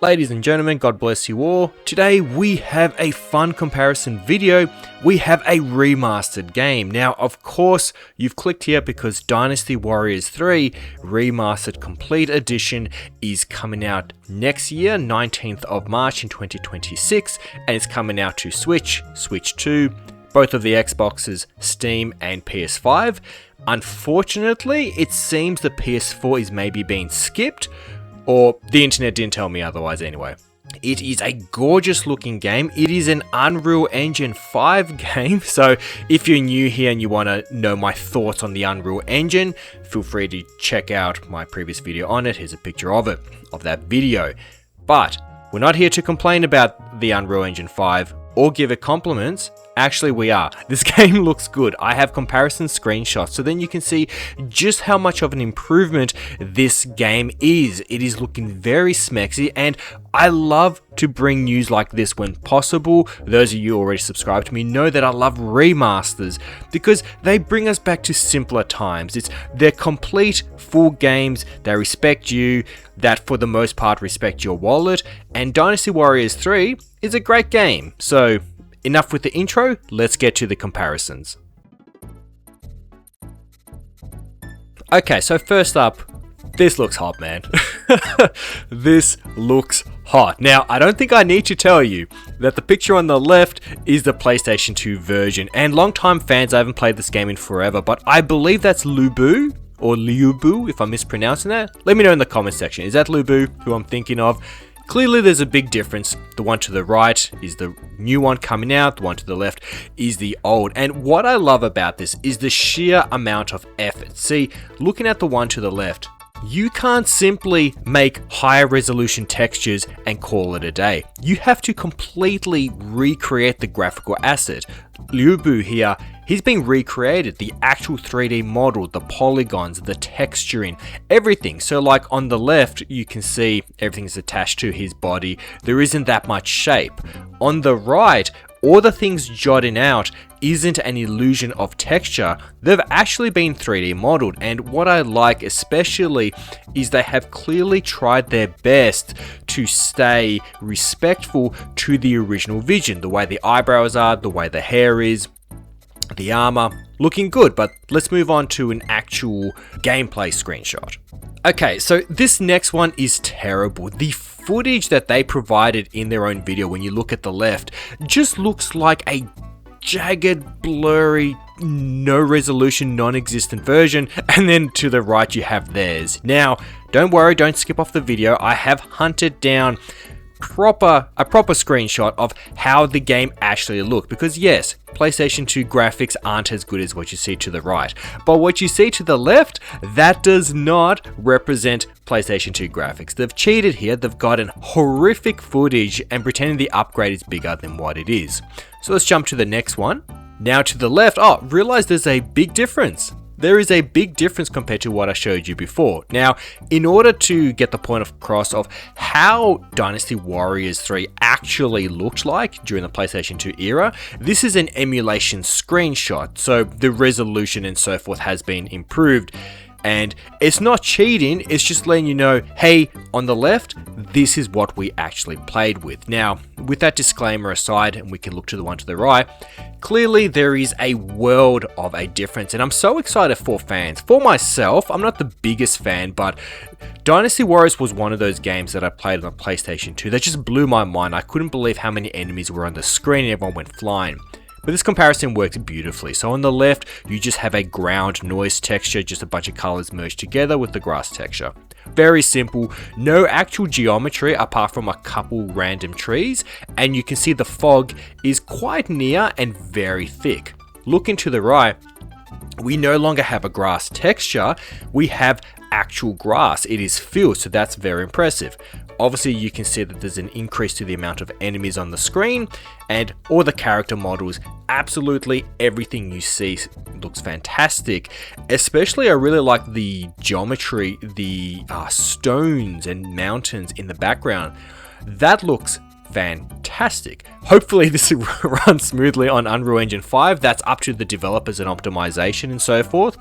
Ladies and gentlemen, God bless you all. Today we have a fun comparison video. We have a remastered game. Now, of course, you've clicked here because Dynasty Warriors 3 Remastered Complete Edition is coming out next year, 19th of March in 2026, and it's coming out to Switch, Switch 2, both of the Xboxes, Steam, and PS5. Unfortunately, it seems the PS4 is maybe being skipped, or the internet didn't tell me otherwise anyway. It is a gorgeous looking game. It is an Unreal Engine 5 game, so if you're new here and you want to know my thoughts on the Unreal Engine, feel free to check out my previous video on it. Here's a picture of it, of that video. But we're not here to complain about the Unreal Engine 5 or give it compliments. Actually, we are. This game looks good. I have comparison screenshots, so then you can see just how much of an improvement this game is. It is looking very SMEXY, and I love to bring news like this when possible. Those of you already subscribed to me know that I love remasters because they bring us back to simpler times. They're complete, full games. They respect you, that for the most part respect your wallet, and Dynasty Warriors 3 is a great game. So enough with the intro, let's get to the comparisons. Okay, so first up, this looks hot, man. This looks hot. Now, I don't think I need to tell you that the picture on the left is the PlayStation 2 version, and longtime fans, I haven't played this game in forever, but I believe that's Lubu, or Liubu, if I'm mispronouncing that. Let me know in the comment section. Is that Lubu, who I'm thinking of? Clearly there's a big difference. The one to the right is the new one coming out, the one to the left is the old. And what I love about this is the sheer amount of effort. See, looking at the one to the left, you can't simply make higher resolution textures and call it a day. You have to completely recreate the graphical asset. Liubu here, he's been recreated, the actual 3D model, the polygons, the texturing, everything. So like on the left, you can see everything's attached to his body. There isn't that much shape. On the right, all the things jotting out isn't an illusion of texture. They've actually been 3D modeled, and what I like especially is they have clearly tried their best to stay respectful to the original vision. The way the eyebrows are, the way the hair is, the armor, looking good. But let's move on to an actual gameplay screenshot. Okay, so this next one is terrible. The footage that they provided in their own video, when you look at the left, just looks like a jagged, blurry, no resolution, non-existent version, and then to the right you have theirs. Now, don't worry, don't skip off the video. I have hunted down a proper screenshot of how the game actually looked, because yes, PlayStation 2 graphics aren't as good as what you see to the right, but what you see to the left, that does not represent PlayStation 2 graphics. They've cheated here. They've gotten horrific footage and pretending the upgrade is bigger than what it is. So let's jump to the next one. Now to the left, realize there's a big difference. There is a big difference compared to what I showed you before. Now, in order to get the point across of how Dynasty Warriors 3 actually looked like during the PlayStation 2 era, this is an emulation screenshot, so the resolution and so forth has been improved. And it's not cheating, it's just letting you know, hey, on the left, this is what we actually played with. Now, with that disclaimer aside, and we can look to the one to the right, clearly there is a world of a difference, and I'm so excited for fans. For myself, I'm not the biggest fan, but Dynasty Warriors was one of those games that I played on the PlayStation 2 that just blew my mind. I couldn't believe how many enemies were on the screen and everyone went flying. But this comparison works beautifully. So on the left, you just have a ground noise texture, just a bunch of colors merged together with the grass texture. Very simple, no actual geometry apart from a couple random trees, and you can see the fog is quite near and very thick. Looking to the right, we no longer have a grass texture, we have actual grass. It is filled, so that's very impressive. Obviously, you can see that there's an increase to the amount of enemies on the screen, and all the character models, absolutely everything you see looks fantastic. Especially, I really like the geometry, the stones and mountains in the background. That looks fantastic. Hopefully this runs smoothly on Unreal Engine 5. That's up to the developers and optimization and so forth.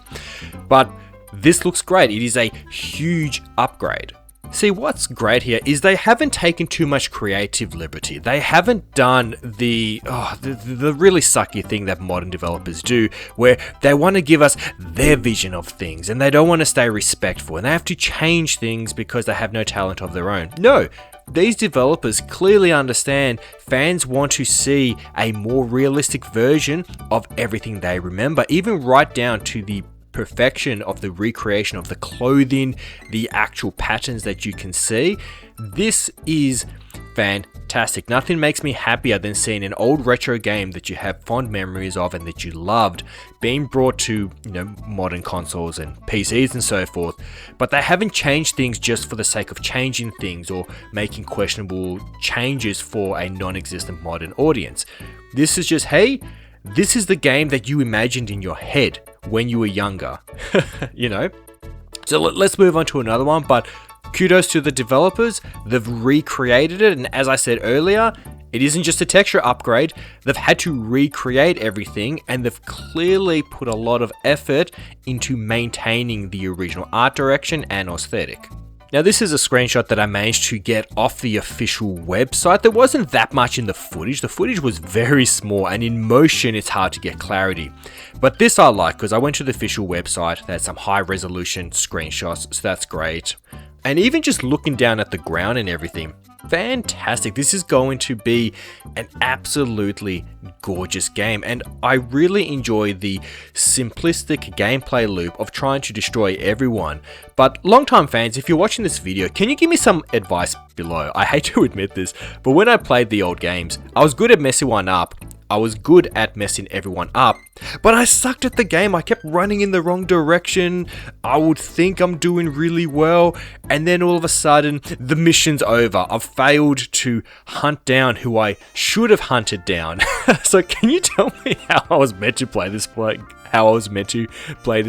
But this looks great. It is a huge upgrade. See, what's great here is they haven't taken too much creative liberty. They haven't done the really sucky thing that modern developers do, where they want to give us their vision of things and they don't want to stay respectful and they have to change things because they have no talent of their own. No, these developers clearly understand fans want to see a more realistic version of everything they remember, even right down to the perfection of the recreation of the clothing, the actual patterns that you can see. This is fantastic. Nothing makes me happier than seeing an old retro game that you have fond memories of and that you loved being brought to, modern consoles and PCs and so forth, but they haven't changed things just for the sake of changing things or making questionable changes for a non-existent modern audience. This is just, hey, this is the game that you imagined in your head when you were younger, So let's move on to another one, but kudos to the developers. They've recreated it, and as I said earlier, it isn't just a texture upgrade. They've had to recreate everything, and they've clearly put a lot of effort into maintaining the original art direction and aesthetic. Now, this is a screenshot that I managed to get off the official website. There wasn't that much in the footage. The footage was very small, and in motion, it's hard to get clarity. But this I like because I went to the official website. They had some high resolution screenshots, so that's great. And even just looking down at the ground and everything, fantastic. This is going to be an absolutely gorgeous game, and I really enjoy the simplistic gameplay loop of trying to destroy everyone. But longtime fans, if you're watching this video, can you give me some advice below? I hate to admit this, but when I played the old games, I was good at messing one up. I was good at messing everyone up, but I sucked at the game. I kept running in the wrong direction. I would think I'm doing really well, and then all of a sudden, the mission's over. I've failed to hunt down who I should have hunted down. So can you tell me how I was meant to play this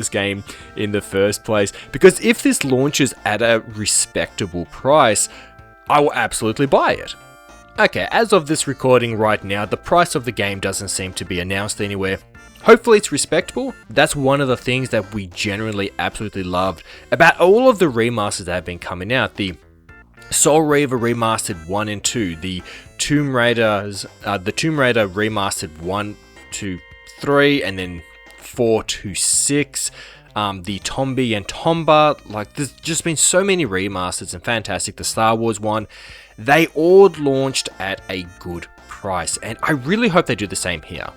game in the first place? Because if this launches at a respectable price, I will absolutely buy it. Okay, as of this recording right now, the price of the game doesn't seem to be announced anywhere. Hopefully it's respectable. That's one of the things that we generally absolutely loved about all of the remasters that have been coming out. The Soul Reaver Remastered 1 and 2, the Tomb Raider Remastered 1 to 3, and then 4 to 6. The Tombi and Tomba, there's just been so many remasters and fantastic. The Star Wars one, they all launched at a good price, and I really hope they do the same here.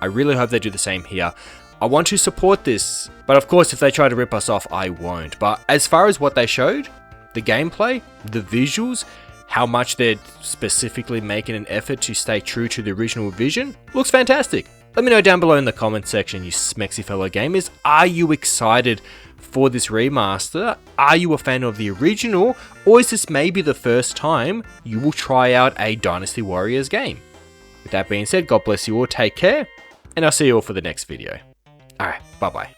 I want to support this, but of course if they try to rip us off, I won't. But as far as what they showed, the gameplay, the visuals, how much they're specifically making an effort to stay true to the original vision, looks fantastic. Let me know down below in the comment section, you SMEXY fellow gamers. Are you excited for this remaster? Are you a fan of the original? Or is this maybe the first time you will try out a Dynasty Warriors game? With that being said, God bless you all, take care, and I'll see you all for the next video. Alright, bye bye.